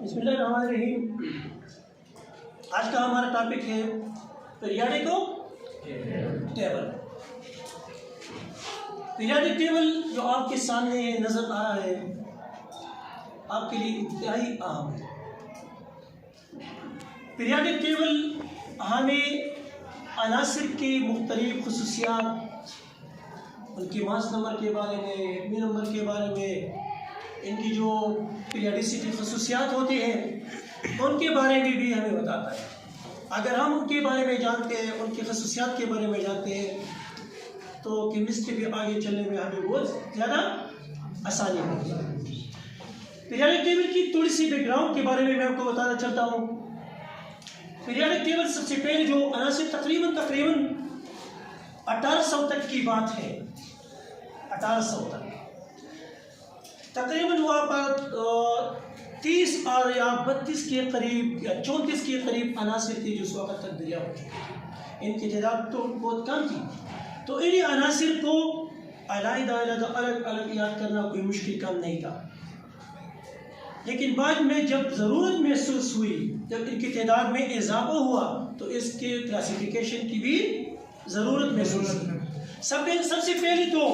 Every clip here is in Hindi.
बिस्मिल्लाहिर्रहमानिर्रहीम। आज का हमारा टॉपिक है पीरियाडिक टेबल। पीरियाडिक टेबल जो आपके सामने नज़र आ रहा है आपके लिए इंतहाई अहम है। पीरियाडिक टेबल हमें अनासिर के मुख्तलिफ खुसूसियात, उनके मास नंबर के बारे में, एटमी नंबर के बारे में, इनकी जो पीरियडिसिटी खसूसियात होती हैं उनके बारे में भी हमें बताता है। अगर हम उनके बारे में जानते हैं, उनकी खसूसियात के बारे में जानते हैं तो केमिस्ट्री भी आगे चलने में हमें बहुत ज़्यादा आसानी होगी। पीरियडिक टेबल की थोड़ी सी बैकग्राउंड के बारे में मैं आपको बताना चाहता हूँ। पीरियडिक टेबल सबसे पहले जो अनासिर तकरीबन 1800 तक की बात है। 1800 तक तकरीबन वहाँ पर 30 और या 32 के करीब या 34 के करीब अनासिर थी जो उस वक्त तक दरिया हो चुके। इनकी तादाद तो बहुत कम थी, तो इन्हीं अनासिर को अलग अलग याद करना कोई मुश्किल काम नहीं था। लेकिन बाद में जब ज़रूरत महसूस हुई, जब इनकी तादाद में इजाफा हुआ तो इसके क्लासिफिकेशन की भी ज़रूरत महसूस हुई। सबसे पहले तो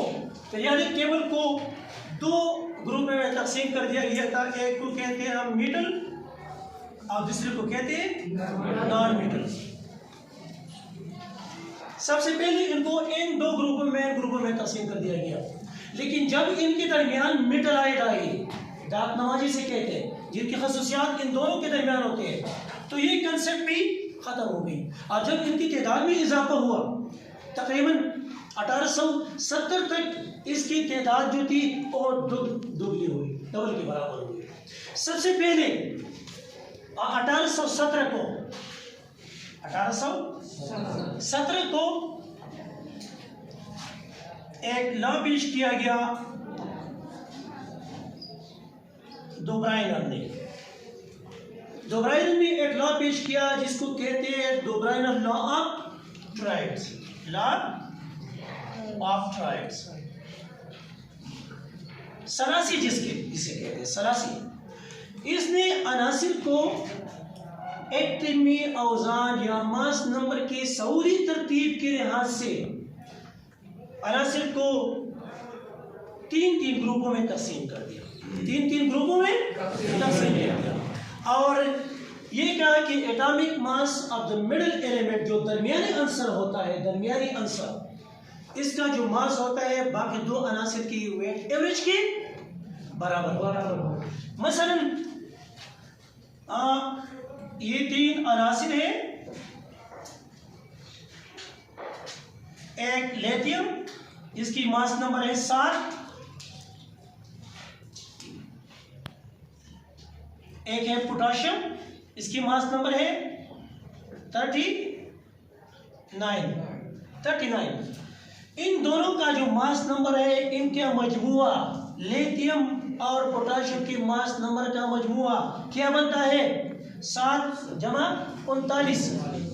पीरियडिक टेबल को दो ग्रुप में तकसीम कर दिया गया था। एक को कहते हैं हम मीटल और दूसरे को कहते हैं नॉन मीटल। सबसे पहले इनको इन दो ग्रुपों में तकसीम कर दिया गया। लेकिन जब इनके दरमियान मेटलाइट आई, दांत नवाजी से कहते हैं, जिनकी खसूसियात इन दोनों के दरमियान होते हैं, तो ये कंसेप्ट भी खत्म हो गई। और जब इनकी तादाद में इजाफा हुआ तकरीबन 1870 तक इसकी तादाद जो थी और दुगनी हुई, डबल के बराबर हुई। सबसे पहले 1817 को एक लॉ पेश किया गया डोब्राइनर ने एक लॉ पेश किया जिसको कहते हैं Döbereiner law of triads. Salasi जिसे कहते हैं सलासी। इसने अनासिर को एटमी औज़ान या मास नंबर के सऊरी तरतीब के लिहाज से अनासिर को तीन ग्रुपों में तकसीम कर दिया। तीन ग्रुपों में तकसीम किया गया और ये कहा कि atomic mass of the middle element, जो दरमियानी अंसर होता है, दरमियानी अंसर, इसका जो मास होता है बाकी दो अनासिर की वेट एवरेज के बराबर। मसलन ये तीन अनासिर है। एक लिथियम, इसकी मास नंबर है 7। एक है पोटाशियम, इसकी मास नंबर है 39। इन दोनों का जो मास नंबर है, इनका मजमुआ, लिथियम और पोटाशियम की मास नंबर का मजमुआ क्या बनता है? 7 जमा 39।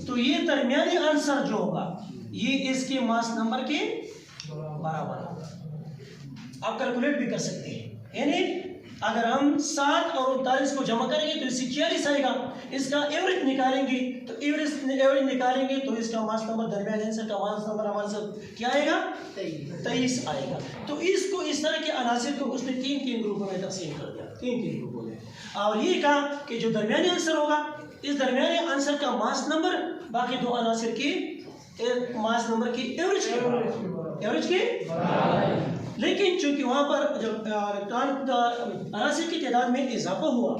तो ये दरमियानी आंसर जो होगा ये इसके मास नंबर के बराबर होगा। आप कैलकुलेट भी कर सकते हैं, यानी अगर हम 7 और 39 को जमा करेंगे तो इससे 46 आएगा। इसका एवरेज निकालेंगे तो इसका मास नंबर, दरमियानी आंसर का मास नंबर हमारे साथ क्या आएगा? 23 आएगा। तो इसको इस तरह के अनासिर को उसने तीन ग्रुपों में तकसीम कर दिया, तीन ग्रुपों में। और ये कहा कि जो दरमियानी आंसर होगा, इस दरमियानी आंसर का मास नंबर बाकी दो अनासिर की मास नंबर की एवरेज के। लेकिन चूंकि वहाँ पर जब अनासिर की तादाद में इजाफा हुआ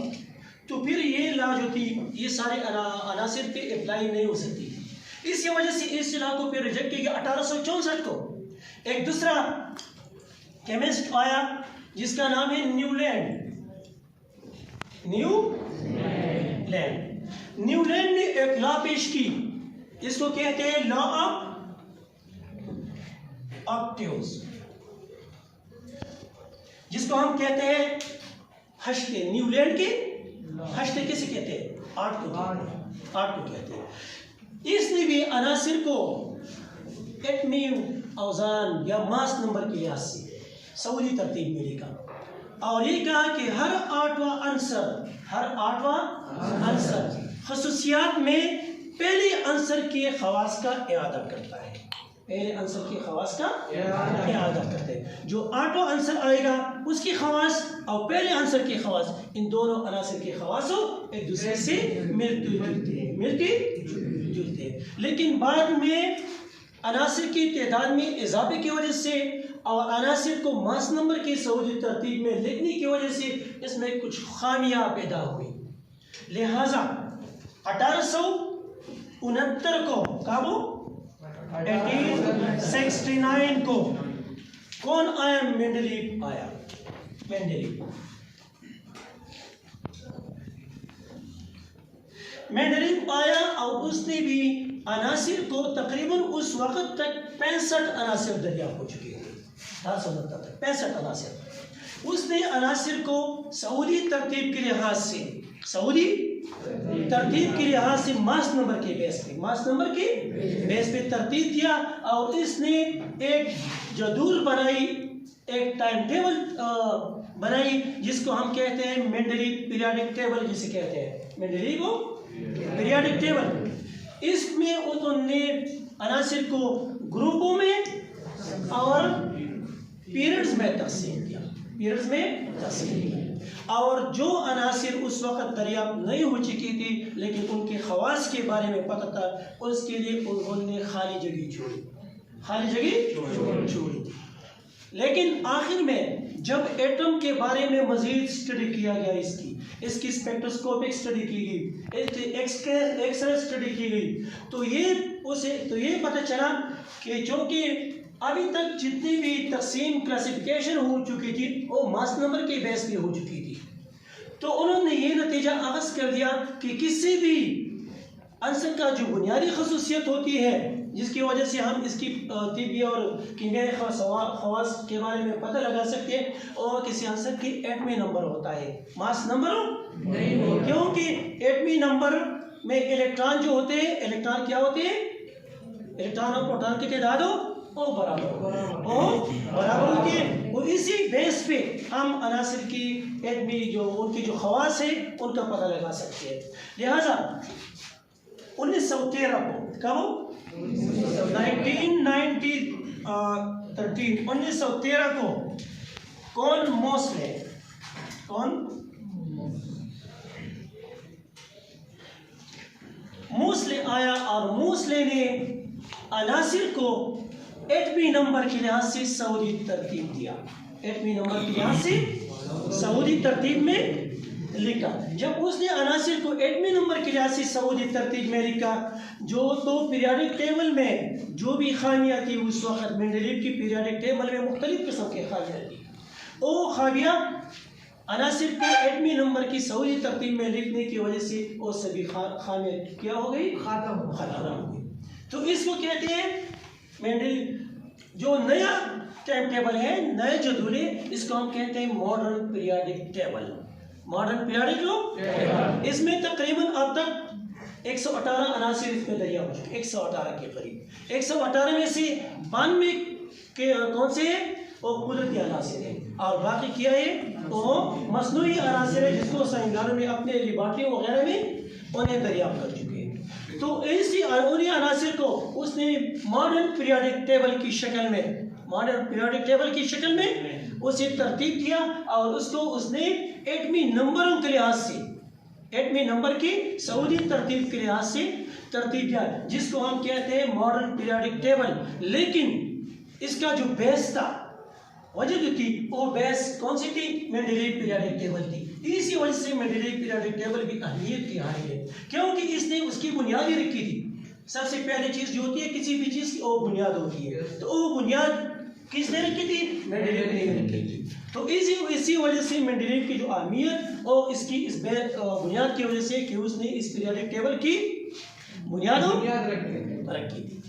तो फिर ये लॉ जो थी ये सारे अनासिर पे अप्लाई नहीं हो सकती। इसी वजह से इस लॉ को फिर रिजेक्ट किया गया। 1864 को एक दूसरा केमिस्ट आया जिसका नाम है न्यूलैंड ने एक लॉ पेश की, इसको कहते हैं लॉ ऑफ ऑक्टेव्स, जिसको हम कहते हैं हश्ते। न्यूलैंड के हश्ते किसे कहते हैं? 8 को कहते हैं। इसने भी अनासिर को एटमी औज़ान या मास नंबर के लिहाज से सऊदी तरतीब में लिखा और ये कहा कि हर आठवां आंसर खसूसियात में पहले आंसर के खवास का इआदा करता है। पहले आंसर के खवास का इआदा करते हैं। जो आठवां आंसर आएगा उसकी खवास और पहले आंसर के खवास, इन दोनों अनासर के खवास एक दूसरे से मिलते जुलते हैं। लेकिन बाद में अनासर की तादाद में इजाफे की वजह से और अनासर को मास नंबर की सऊदी तरतीब में लिखने की वजह से इसमें कुछ खामियां पैदा हुई। लिहाजा 1869 को 1869 को कौन आया? मेंडलीव आया। मेंडलीव आया और उसने भी अनासिर को तकरीबन उस वक्त तक 65 अनासिर दरियाफ्त हो चुके थे। 65 अनासिर। उसने अनासिर को सऊदी तरतीब के लिहाज से मास नंबर के बेस पे तरतीब दिया और इसने एक जदूल बनाई, एक टाइम टेबल बनाई जिसको हम कहते हैं मेंडलीव पीरियडिक टेबल, जिसे कहते हैं मेंडलीव पीरियडिक टेबल। इसमें उन्होंने अनासिर को ग्रुपों में और पीरियड्स में तकसीम किया। और जो अनासिर उस वक्त दरियाफ्त नहीं हो चुकी थी लेकिन उनके खवास के बारे में पता था, उसके लिए उन्होंने खाली जगह छोड़ी। लेकिन आखिर में जब एटम के बारे में मजीद स्टडी किया गया, इसकी स्पेक्ट्रोस्कोपिक स्टडी की गई, एक्सरे स्टडी की गई, तो ये पता चला कि चूँकि अभी तक जितनी भी तकसीम क्लासिफिकेशन हो चुकी थी वो मास नंबर के बेस पे हो चुकी थी। तो उन्होंने ये नतीजा अख़ज़ कर दिया कि किसी भी आंसर का जो बुनियादी खसूसियत होती है जिसकी वजह से हम इसकी तिब्बी और कीमियाई खवास के बारे में पता लगा सकते हैं, और किसी आंसर की एटमी नंबर होता है, मास नंबर नहीं होता। क्योंकि एटमी नंबर में इलेक्ट्रॉन जो होते हैं, इलेक्ट्रॉन क्या होते हैं? इलेक्ट्रॉन और प्रोटॉन की तादाद बराबर होती है। और इसी बेस पे हम अनासिर की एटमी उनकी जो खवास है उनका पता लगा सकते हैं। लिहाजा 1913 को कौन मोस्ले आया और मोस्ले ने अनासिर को एटमी नंबर के लिहाज से सऊदी तरतीब दिया। एटमी नंबर के लिहाज से सऊदी तरतीब में लिखा। जब उसने अनासिर को एटमी नंबर के लिहाज से सऊदी तरतीब में लिखा, तो पीरियडिक टेबल में जो भी खामियां थी उस वक्त मेंडलीव की पीरियडिक टेबल में मुख्तलिफ किस्म के खामियां थी, वो खामियां अनासिर को एटमी नंबर की सऊदी तरतीब में लिखने की वजह से वो सभी खामियां क्या हो गई? खत्म हो गई। तो इसको कहते हैं मेंडलीव जो नया टाइम टेबल है, नए जदूल है, इसको हम कहते हैं मॉडर्न पीरियडिक टेबल। इसमें तकरीबन अब तक 118 अनासिर इसमें दरियाफ्त हो चुके, 118 के करीब। 118 में से 92 के कौन से है? वो कुदरती अनासिर है, और बाकी क्या है? वो मसनूई अनासिर है जिसको साइंसदानों में अपने लेबॉरेटरी वगैरह में उन्हें दरियाफ्त कर चुके हैं। तो ऐसी अनासिर को उसने मॉडर्न पीरियडिक टेबल की शक्ल में उसे तरतीब दिया और उसको उसने एटमी नंबरों के लिहाज से, एटमी नंबर की सऊदी तरतीब के लिहाज से तरतीब दिया, जिसको हम कहते हैं मॉडर्न पीरियडिक टेबल। लेकिन इसका जो बेस था, वजह जो थी, वो बेस कौन सी थी? मेंडलीव पीरियडिक टेबल थी। इसी वजह से मेंडलीव पीरियडिक टेबल की अहमियत की हाई है, क्योंकि इसने उसकी बुनियादी रखी थी। सबसे पहली चीज जो होती है किसी भी चीज की वो बुनियाद होती है, तो वो बुनियाद किसने रखी थी? मेंडलीव ने रखी थी। तो इसी वजह से मेंडलीव की जो अहमियत और इसकी इस बुनियाद की वजह से कि उसने इस पीरियडिक टेबल की बुनियाद रखी थी।